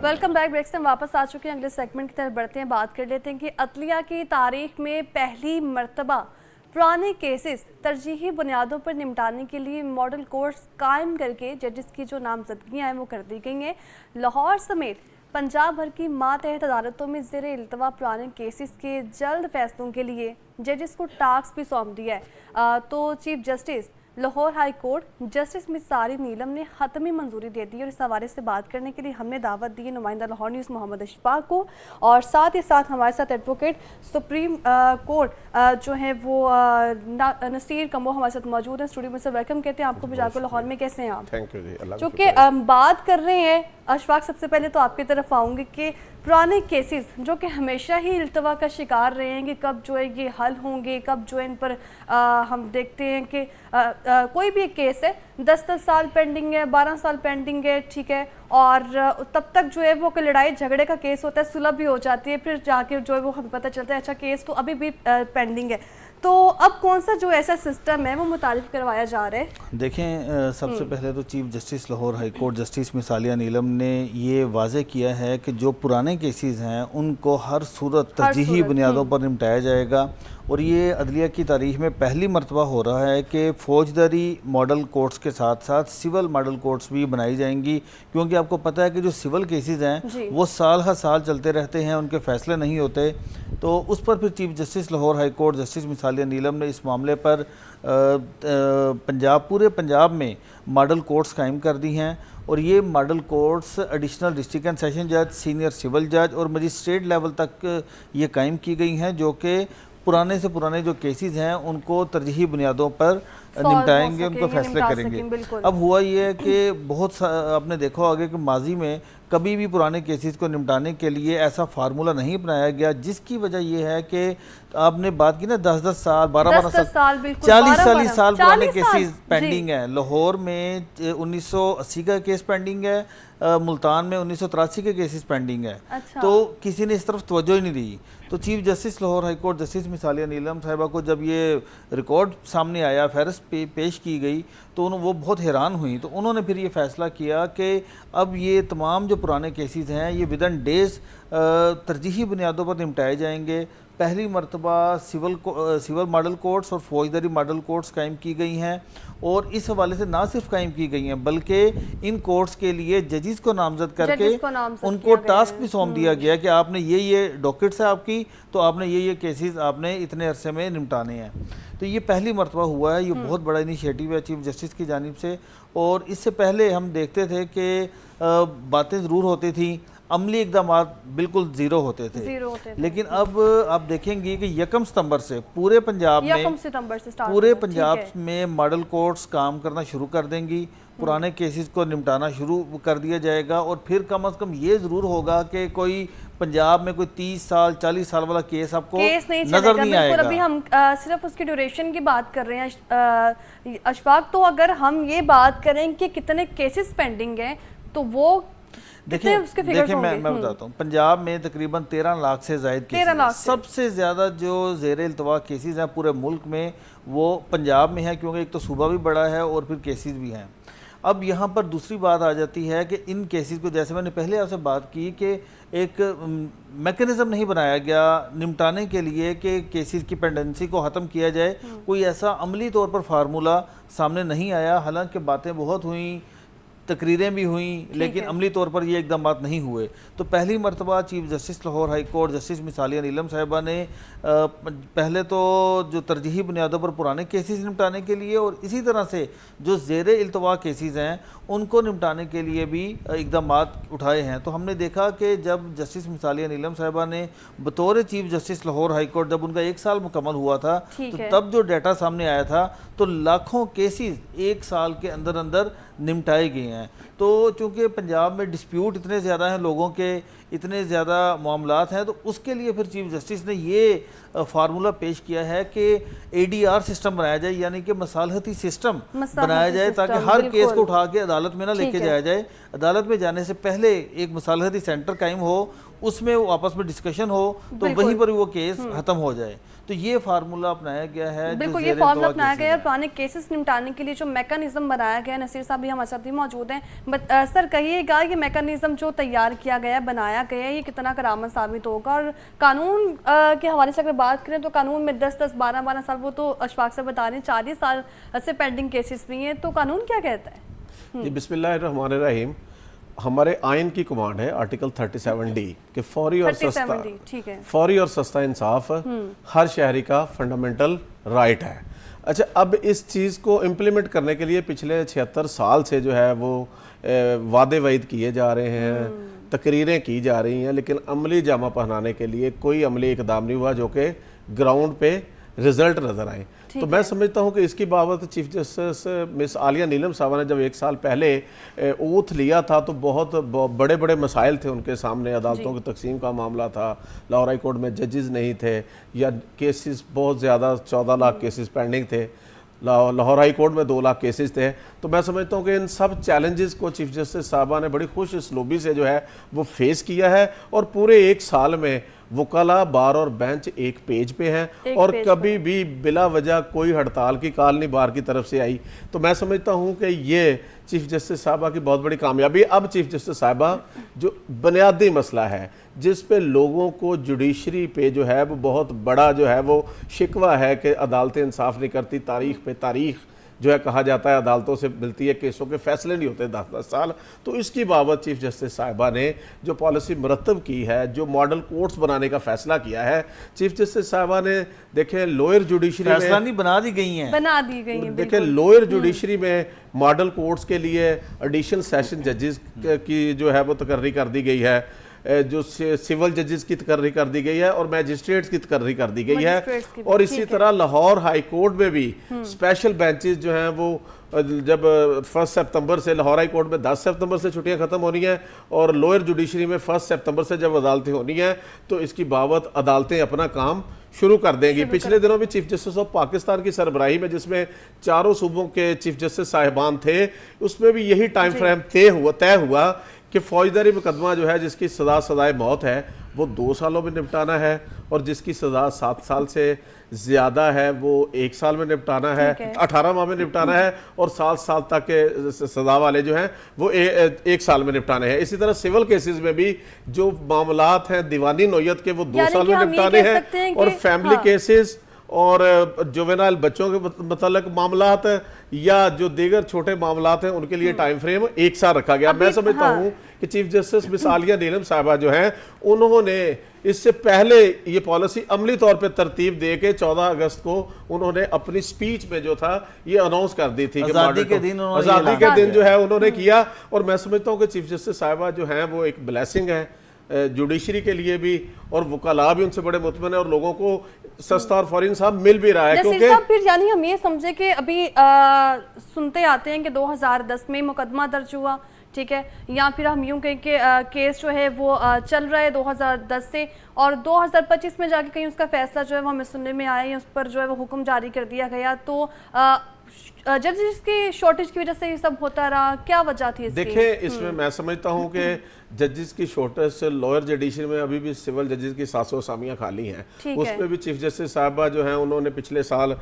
Welcome back. Break से हम वापस आ चुके हैं। अगले सेगमेंट की तरफ बढ़ते हैं। बात कर लेते हैं कि अदलिया की तारीख में पहली मर्तबा पुराने केसेस तरजीही बुनियादों पर निपटाने के लिए मॉडल कोर्ट्स कायम करके जजेस की जो नामजदगियाँ हैं वो कर दी गई हैं। लाहौर समेत पंजाब भर की मातहत अदालतों में ज़ेर इल्तवा पुराने केसेस के जल्द फैसलों के लिए जजेस को टास्क भी सौंप दिया है। तो chief justice Lahore high court justice मिसारी नीलम ने हतमी मंजूरी दे दी और इस हवाले से बात करने के लिए हमने दावत दी है नुमाइंदा लाहौर न्यूज़ मोहम्मद अशफाक को, और साथ ही साथ हमारे साथ एडवोकेट सुप्रीम कोर्ट जो है वो नसीर कमो हमारे साथ मौजूद हैं स्टूडियो में। से वेलकम कहते हैं आपको। जाकर लाहौर में कैसे हैं आप? थैंक यू जी। चूँकि बात कर रहे हैं अशफाक, सबसे पहले तो आपकी तरफ आऊँगी कि पुराने केसेस जो कि हमेशा ही इल्तवा का शिकार रहे हैं कि कब जो है ये हल होंगे, कब जो है इन पर हम देखते हैं कि कोई भी केस है 10-10 साल पेंडिंग है, 12 साल पेंडिंग है, ठीक है, और तब तक जो है वो लड़ाई झगड़े का केस होता है, सुलह भी हो जाती है, फिर जाके जो है वो हमें पता चलता है अच्छा केस तो अभी भी पेंडिंग है। तो अब कौन सा जो ऐसा सिस्टम है वो मुतारिफ करवाया जा रहा है? देखें, सबसे पहले तो chief justice Lahore high court justice मिसालिया नीलम ने ये वाज़े किया है कि जो पुराने केसेस हैं उनको हर सूरत तरजीही बुनियादों पर निपटाया जाएगा। और ये अदलिया की तारीख में पहली मरतबा हो रहा है कि फ़ौजदारी मॉडल कोर्ट्स के साथ साथ सिविल मॉडल कोर्ट्स भी बनाई जाएंगी, क्योंकि आपको पता है कि जो सिविल केसेस हैं वो साल हर साल चलते रहते हैं, उनके फैसले नहीं होते। तो उस पर फिर chief justice Lahore high court justice मिसालिया नीलम ने इस मामले पर पूरे पंजाब में मॉडल कोर्ट्स कायम कर दी हैं। और ये model courts additional district and session जज, सीनियर सिविल जज और मजिस्ट्रेट लेवल तक ये कायम की गई हैं, जो कि पुराने से पुराने जो केसेस हैं उनको तरजीही बुनियादों पर निपटाएंगे, उनको फैसले करेंगे। अब हुआ ये है कि बहुत आपने देखा होगा कि माजी में कभी भी पुराने केसेस को निपटाने के लिए ऐसा फार्मूला नहीं बनाया गया, जिसकी वजह यह है कि आपने बात की ना 10-10 साल 12-12 साल 40 साल पुराने केसेस पेंडिंग हैं। लाहौर में 1980 का केस पेंडिंग है, मुल्तान में 1983 के केसेस पेंडिंग है। अच्छा। तो किसी ने इस तरफ तवज्जो ही नहीं दी। तो chief justice Lahore high court justice मिसालिया नीलम साहिबा को जब ये रिकॉर्ड सामने आया, फहरिस्त पेश की गई, तो वो बहुत हैरान हुई। तो उन्होंने फिर ये फैसला किया कि अब ये तमाम जो पुराने केसेस हैं ये विदिन डेज तरजीही बुनियादों पर निपटाए जाएंगे। पहली मरतबा सिविल मॉडल कोर्ट्स और फौजदारी मॉडल कोर्ट्स कायम की गई हैं, और इस हवाले से ना सिर्फ कायम की गई हैं बल्कि इन कोर्ट्स के लिए जजेस को नामजद करके उनको टास्क भी सौंप दिया गया कि आपने ये डॉकेट्स है आपकी, तो आपने ये केसेस आपने इतने अरसे में निपटाने हैं। तो ये पहली मरतबा हुआ है। ये बहुत बड़ा इनिशिएटिव है चीफ जस्टिस की जानिब से। और इससे पहले हम देखते थे कि बातें ज़रूर होती थी, अमली इक़दाम बिल्कुल ज़ीरो होते थे। लेकिन अब आप देखेंगे कि 1 सितंबर से पूरे पंजाब में मॉडल कोर्ट्स काम करना शुरू कर देंगी, पुराने केसेस को निपटाना शुरू कर दिया जाएगा। और फिर कम से कम ये ज़रूर होगा कि कोई पंजाब में कोई 30 साल 40 साल वाला केस आपको नजर नहीं आएगा। अभी हम सिर्फ उसकी ड्यूरेशन की बात कर रहे हैं अशफाक। तो अगर हम ये बात करें कि कितने केसेस पेंडिंग हैं तो वो देखिए मैं बताता हूँ। पंजाब में तकरीबन 13 लाख से ज़ायद केसेस, सबसे ज़्यादा जो ज़ेर इल्तवा केसेस हैं पूरे मुल्क में वो पंजाब में है, क्योंकि एक तो सूबा भी बड़ा है और फिर केसेस भी हैं। अब यहाँ पर दूसरी बात आ जाती है कि इन केसेस को, जैसे मैंने पहले आपसे बात की कि एक मैकेनिज़्म नहीं बनाया गया निपटाने के लिए कि केसेस की पेंडेंसी को ख़त्म किया जाए। कोई ऐसा अमली तौर पर फार्मूला सामने नहीं आया। हालांकि बातें बहुत हुई, तकरीरें भी हुई, लेकिन अमली तौर पर ये एकदम बात नहीं हुए। तो पहली मरतबा chief justice Lahore high court justice मिसालिया नीलम साहिबा ने पहले तो जो तरजीही बुनियादों पर पुराने केसेस निपटाने के लिए और इसी तरह से जो ज़ेर इल्तवा केसेस हैं उनको निपटाने के लिए भी इक़दाम उठाए हैं। तो हमने देखा कि जब जस्टिस मिसालिया नीलम साहिबा ने बतौर chief justice Lahore high court जब उनका 1 साल मुकम्मल हुआ था, तो तब जो डाटा सामने आया था तो लाखों केसेस 1 साल के अंदर अंदर निपटाए गए हैं। तो चूँकि पंजाब में डिस्प्यूट इतने ज़्यादा हैं, लोगों के इतने ज़्यादा मामलात हैं, तो उसके लिए फिर चीफ जस्टिस ने ये फार्मूला पेश किया है कि ADR सिस्टम बनाया जाए, यानी कि मसालहती सिस्टम बनाया जाए, ताकि हर केस को उठा के अदालत में ना लेके जाया जाए। अदालत में जाने से पहले एक मसालहती सेंटर कायम हो, اس میں وہ آپس میں ڈسکشن ہو تو وہیں پر وہ کیس ختم ہو جائے. تو یہ فارمولا اپنایا گیا ہے. بالکل یہ فارمولا اپنایا گیا ہے پرانے کیسز نمٹانے کے لیے جو میکانزم بنایا گیا ہے. نصیر صاحب بھی ہمارے ساتھ بھی موجود ہیں. سر کہیے گا یہ میکانزم جو تیار کیا گیا ہے بنایا گیا ہے یہ کتنا کارآمد ثابت ہوگا؟ اور قانون کے حوالے سے اگر بات کریں تو قانون میں 10-10 12-12 سال وہ تو اشفاق سے بتا رہے ہیں 40 سال سے پینڈنگ کیسز بھی ہیں. تو قانون کیا کہتا ہے؟ جی بسم اللہ الرحمن الرحیم. ہمارے آئین کی کمانڈ ہے آرٹیکل 37D کہ فوری اور سستا انصاف ہر شہری کا فنڈامنٹل رائٹ ہے. اچھا اب اس چیز کو امپلیمنٹ کرنے کے لیے پچھلے 76 سال سے جو ہے وہ وعدے وعید کیے جا رہے ہیں, تقریریں کی جا رہی ہیں, لیکن عملی جامہ پہنانے کے لیے کوئی عملی اقدام نہیں ہوا جو کہ گراؤنڈ پہ رزلٹ نظر آئے. تو میں سمجھتا ہوں کہ اس کی بابت چیف جسٹس مس عالیہ نیلم صاحبہ نے جب 1 سال پہلے اوتھ لیا تھا تو بہت بڑے بڑے مسائل تھے ان کے سامنے. عدالتوں کی تقسیم کا معاملہ تھا, لاہور ہائی کورٹ میں ججز نہیں تھے, یا کیسز بہت زیادہ 14 لاکھ کیسز پینڈنگ تھے, لاہور ہائی کورٹ میں 2 لاکھ کیسز تھے. تو میں سمجھتا ہوں کہ ان سب چیلنجز کو چیف جسٹس صاحبہ نے بڑی خوش اسلوبی سے جو ہے وہ فیس کیا ہے, اور پورے 1 سال میں وکلاء, بار اور بینچ ایک پیج پہ ہیں, اور کبھی بھی بلا وجہ کوئی ہڑتال کی کال نہیں بار کی طرف سے آئی. تو میں سمجھتا ہوں کہ یہ چیف جسٹس صاحبہ کی بہت بڑی کامیابی. اب چیف جسٹس صاحبہ جو بنیادی مسئلہ ہے جس پہ لوگوں کو جوڈیشری پہ جو ہے وہ بہت بڑا جو ہے وہ شکوہ ہے کہ عدالتیں انصاف نہیں کرتی, تاریخ پہ تاریخ جو ہے کہا جاتا ہے عدالتوں سے ملتی ہے, کیسوں کے فیصلے نہیں ہوتے 10-10 سال. تو اس کی بابت چیف جسٹس صاحبہ نے جو پالیسی مرتب کی ہے, جو ماڈل کورٹس بنانے کا فیصلہ کیا ہے, چیف جسٹس صاحبہ نے دیکھیں لوئر جوڈیشری میں فیصلہ نہیں بنا دی گئی ہیں, دیکھیں لوئر جوڈیشری میں ماڈل کورٹس کے لیے ایڈیشنل سیشن ججز کی جو ہے وہ تقرری کر دی گئی ہے, جو سول ججز کی تقرری کر دی گئی ہے, اور میجسٹریٹس کی تقرری کر دی گئی ہے. اور اسی طرح لاہور ہائی کورٹ میں بھی اسپیشل بینچز جو ہیں وہ جب 1 سپتمبر سے لاہور ہائی کورٹ میں 10 سپتمبر سے چھٹیاں ختم ہونی ہیں, اور لوئر جوڈیشری میں 1 سپتمبر سے جب عدالتیں ہونی ہیں, تو اس کی بابت عدالتیں اپنا کام شروع کر دیں گی. پچھلے دنوں بھی چیف جسٹس آف پاکستان کی سربراہی میں جس میں 4 صوبوں کے چیف جسٹس صاحبان تھے, اس میں بھی یہی ٹائم فریم طے ہوا کہ فوجداری مقدمہ جو ہے جس کی سزائے موت ہے وہ 2 سالوں میں نپٹانا ہے, اور جس کی سزا 7 سال سے زیادہ ہے وہ 1 سال میں نپٹانا ہے, 18 ماہ میں نپٹانا ہے, اور 7 سال تک کے سزا والے جو ہیں وہ 1 سال میں نپٹانے ہیں. اسی طرح سول کیسز میں بھی جو معاملات ہیں دیوانی نوعیت کے وہ 2 سال میں نپٹانے ہیں, اور فیملی کیسز اور جوینائل بچوں کے متعلق معاملات یا جو دیگر چھوٹے معاملات ہیں ان کے لیے ٹائم فریم 1 سال رکھا گیا. میں سمجھتا ہوں کہ چیف جسٹس مس عالیہ نیلم صاحبہ جو ہیں انہوں نے اس سے پہلے یہ پالیسی عملی طور پہ ترتیب دے کے 14 اگست کو انہوں نے اپنی سپیچ میں جو تھا یہ اناؤنس کر دی تھی کہ آزادی کے دن جو ہے انہوں نے کیا. اور میں سمجھتا ہوں کہ چیف جسٹس صاحبہ جو ہیں وہ ایک بلیسنگ ہے جوڈیشری کے لیے بھی, اور وکلاء بھی ان سے بڑے مطمئن ہیں, اور لوگوں کو سستا اور فوری انصاف مل بھی رہا ہے. کیونکہ پھر یعنی ہم یہ سمجھے کہ ابھی سنتے آتے ہیں کہ 2010 میں مقدمہ درج ہوا, ٹھیک ہے, یا پھر ہم یوں کہیں کہ کیس جو ہے وہ چل رہا ہے 2010 سے, اور 2025 میں جا کے کہیں اس کا فیصلہ جو ہے وہ ہمیں سننے میں آیا, اس پر جو ہے وہ حکم جاری کر دیا گیا. تو ججز کی شارٹیج کی وجہ سے یہ سب ہوتا رہا, کیا وجہ تھی اس کی؟ دیکھیں اس میں سمجھتا ہوں کہ ججز کی شارٹیج سے لوئر جوڈیشری میں ابھی بھی سول ججز کی 700 اسامیاں خالی ہیں. اس میں بھی چیف جسٹس صاحبہ جو ہیں انہوں نے پچھلے سال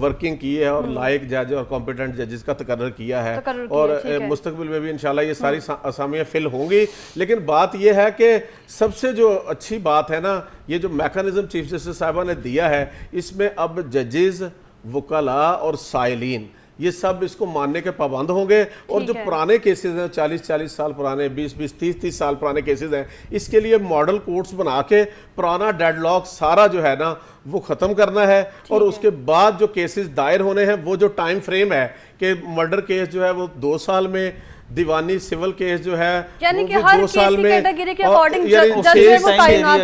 ورکنگ کی ہے, اور لائق جج اور کمپیٹنٹ ججز کا تقرر کیا ہے, اور مستقبل میں بھی انشاءاللہ یہ ساری اسامیاں فل ہوں گی. لیکن بات یہ ہے کہ سب سے جو اچھی بات ہے نا, یہ جو میکانزم چیف جسٹس صاحبہ نے دیا ہے, اس میں اب ججز, وکلاء اور سائلین یہ سب اس کو ماننے کے پابند ہوں گے. اور جو پرانے کیسز ہیں 40 سال پرانے, 20 30 سال پرانے کیسز ہیں, اس کے لیے ماڈل کورٹس بنا کے پرانا ڈیڈ لاک سارا جو ہے نا وہ ختم کرنا ہے. اور اس کے بعد جو کیسز دائر ہونے ہیں وہ جو ٹائم فریم ہے کہ مرڈر کیس جو ہے وہ 2 سال میں, دیوانی سول کیس جو ہے یعنی کہ ہر 2 سال میں,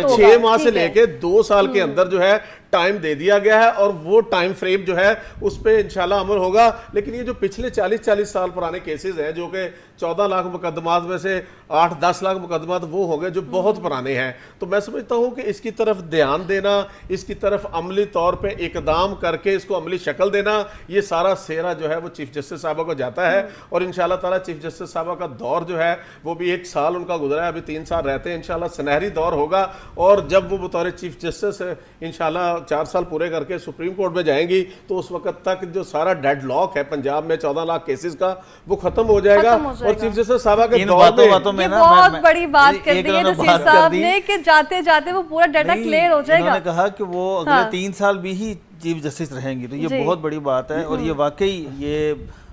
6 ماہ سے لے کے 2 سال کے اندر جو ہے ٹائم دے دیا گیا ہے, اور وہ ٹائم فریم جو ہے اس پہ انشاءاللہ عمل ہوگا. لیکن یہ جو پچھلے 40 سال پرانے کیسز ہیں جو کہ 14 लाख मुकदमात में से 8-10 लाख मुकदमात वो हो गए जो बहुत पुराने हैं। तो मैं समझता हूँ कि इसकी तरफ ध्यान देना, इसकी तरफ अमली तौर पे इकदाम करके इसको अमली शक्ल देना, ये सारा सेहरा जो है वो चीफ जस्टिस साहबा को जाता है। और इंशाल्लाह ताला चीफ जस्टिस साहबा का दौर जो है वो भी 1 साल उनका गुजरा है, अभी 3 साल रहते हैं, इंशाल्लाह सुनहरी दौर होगा। और जब वो बतौर चीफ जस्टिस इंशाल्लाह 4 साल पूरे करके सुप्रीम कोर्ट में जाएंगी तो उस वक्त तक जो सारा डेडलॉक है पंजाब में 14 लाख केसेस का वो खत्म हो जाएगा। और चीफ जस्टिस साहबा के दौर में बहुत बड़ी बात कर दी है नसीर साहब ने कि जाते जाते वो पूरा डाटा क्लियर हो जाएगा। उन्होंने कहा कि वो अगले 3 साल भी ही चीफ जस्टिस रहेंगी, तो ये बहुत बड़ी बात है। और ये वाकई ये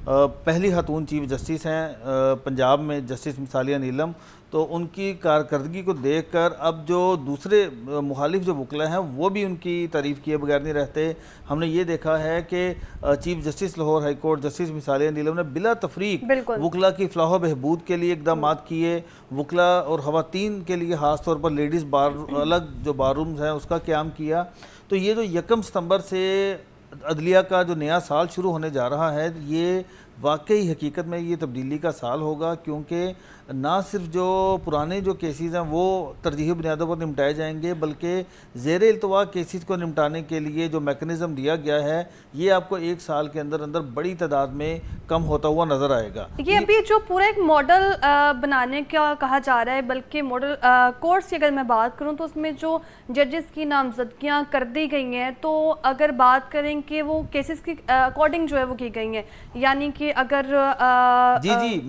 पहली खातून चीफ जस्टिस हैं पंजाब में, जस्टिस मिसालिया नीलम। तो उनकी कारकर्दगी को देखकर अब जो दूसरे मुखालिफ जो वकला हैं वो भी उनकी तारीफ़ किए बगैर नहीं रहते। हमने ये देखा है कि chief justice Lahore high court justice मिसालिया नीलम ने बिला तफरीक वकला की फलाह बहबूद के लिए इक़दाम किए। वकला और ख़वातीन के लिए ख़ास तौर पर लेडीज़ बार अलग जो बारूम्स हैं उसका क़याम किया। तो ये जो 1 सितंबर से अदलिया का जो नया साल शुरू होने जा रहा है, ये वाकई हकीकत में ये तब्दीली का साल होगा, क्योंकि ना सिर्फ जो पुराने जो केसेस हैं वो तरजीही बुनियादों पर निपटाए जाएंगे, बल्कि ज़ेर इल्तवा केसेस को निपटाने के लिए जो मैकेनिज़्म दिया गया है ये आपको 1 साल के अंदर अंदर बड़ी तादाद में कम होता हुआ नज़र आएगा। ये अभी जो पूरा एक मॉडल बनाने का कहा जा रहा है, बल्कि मॉडल कोर्स की अगर मैं बात करूँ तो उसमें जो जजेस की नामजदगियाँ कर दी गई हैं, तो अगर बात करें कि वो केसेस की अकॉर्डिंग जो है वो की गई हैं, यानी कि अगर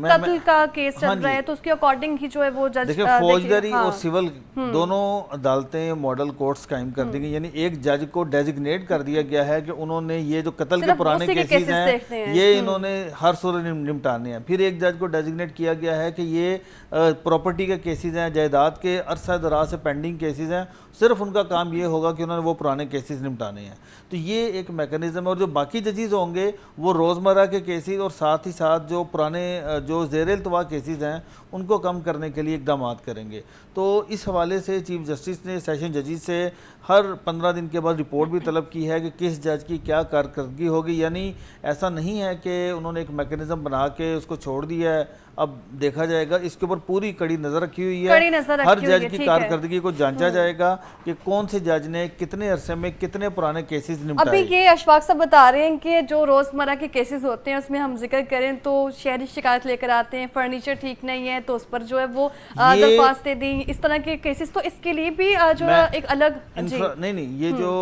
कत्ल का केस चल रहा है तो उसके अकॉर्डिंग ही जो है वो जज देखिए फौजदारी और सिविल दोनों अदालतें मॉडल कोर्ट्स कायम कर दी गई। यानी एक जज को डेजिग्नेट कर दिया गया है कि उन्होंने ये जो कत्ल के पुराने केसेस हैं ये इन्होंने हर सूरत निपटाने हैं। फिर एक जज को डेजिग्नेट किया गया है कि ये प्रॉपर्टी के केसेस हैं, जायदाद के अरसा दराज से पेंडिंग केसेस हैं, सिर्फ उनका काम ये होगा कि उन्होंने वो पुराने केसेस निपटाने हैं। तो ये एक मैकेनिज़्म है। और जो बाकी जजेस होंगे वो रोज़मर्रा के केसेस और साथ ही साथ जो पुराने जो ज़ेर इल्तवा केसेस हैं उनको कम करने के लिए इक़दाम करेंगे। तो इस हवाले से चीफ जस्टिस ने सेशन जजेस से हर 15 दिन के बाद रिपोर्ट भी तलब की है कि किस जज की क्या कारकर्दगी होगी। यानी ऐसा नहीं है कि उन्होंने एक मैकेनिज़्म बना के उसको छोड़ दिया है, अब देखा जाएगा। इसके ऊपर पूरी कड़ी नज़र रखी हुई है। हर जज की कारकर्दगी को जांचा जाएगा कि कौन से जज ने कितने अरसे में कितने पुराने केसेस निपटाए। अभी ये अशफाक साहब बता रहे हैं कि जो रोज़मर्रा के केसेस होते हैं उसमें हम जिक्र करें तो शहरी शिकायत लेकर आते हैं, फर्नीचर ठीक नहीं है तो उस पर जो है वो दरख्वास्तें दी, इस तरह के केसेस। तो इसके लिए भी जो है एक अलग नहीं ये जो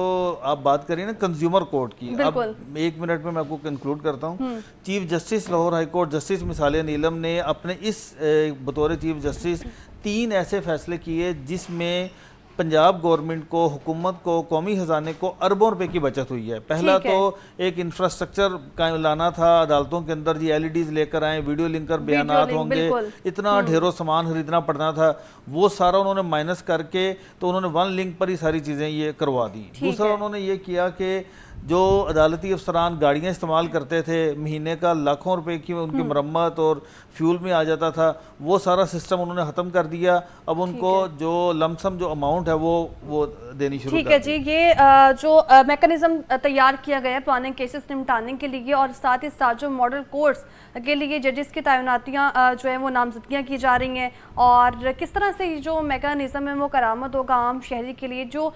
आप बात करिए ना कंज्यूमर कोर्ट की, अब 1 मिनट में मैं आपको कंक्लूड करता हूँ। Chief justice Lahore high court justice मिसालिया नीलम ने अपने इस बतौर चीफ जस्टिस 3 ऐसे फैसले किए जिसमें पंजाब गवर्नमेंट को, हुकूमत को, कौमी खजाने को अरबों रुपए की बचत हुई है। पहला तो एक इंफ्रास्ट्रक्चर लाना था अदालतों के अंदर, जी LEDs लेकर आए, वीडियो लिंकर बयानात होंगे, इतना ढेरों सामान खरीदना पड़ना था, वो सारा उन्होंने माइनस करके तो उन्होंने 1 लिंक पर ही सारी चीज़ें ये करवा दी। दूसरा उन्होंने ये किया कि जो अदालती अफसरान गाड़ियाँ इस्तेमाल करते थे, महीने का लाखों रुपए की उनकी मरम्मत और फ्यूल में आ जाता था, वो सारा सिस्टम उन्होंने ख़त्म कर दिया। अब उनको जो लमसम जो अमाउंट है वो देनी शुरू ठीक है जी। ये जो मैकेनिज्म तैयार किया गया है पुराने केसेस निपटाने के लिए और साथ ही साथ जो मॉडल कोर्ट्स के लिए जजेस की तैनातियाँ जो है वो नामजदगियाँ की जा रही हैं, और किस तरह से जो मैकेनिज्म है वो करामत होगा आम शहरी के लिए। जो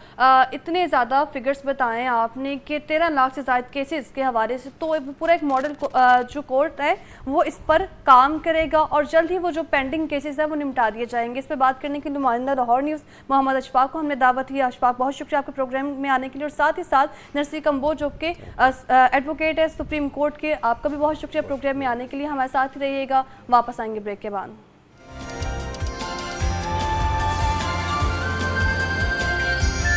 इतने ज़्यादा फिगर्स बताएं आपने कि 13 लाख से ज़्यादा केसेस के हवाले से, तो पूरा एक मॉडल जो कोर्ट है वो इस पर काम करेगा और जल्द ही वो जो पेंडिंग केसेस है वो निपटा दिए जाएंगे। इस पर बात करने के लिए नुमाइंदा लाहौर न्यूज़ मोहम्मद अशफाक को हमने दावत दी। अशफाक, बहुत शुक्रिया आपके प्रोग्राम में आने के लिए। और साथ ही साथ नरसी कंबोज जो कि एडवोकेट है सुप्रीम कोर्ट के, आपका भी बहुत शुक्रिया प्रोग्राम में आने के लिए। हमारे साथ ही रहिएगा, वापस आएंगे ब्रेक के बाद।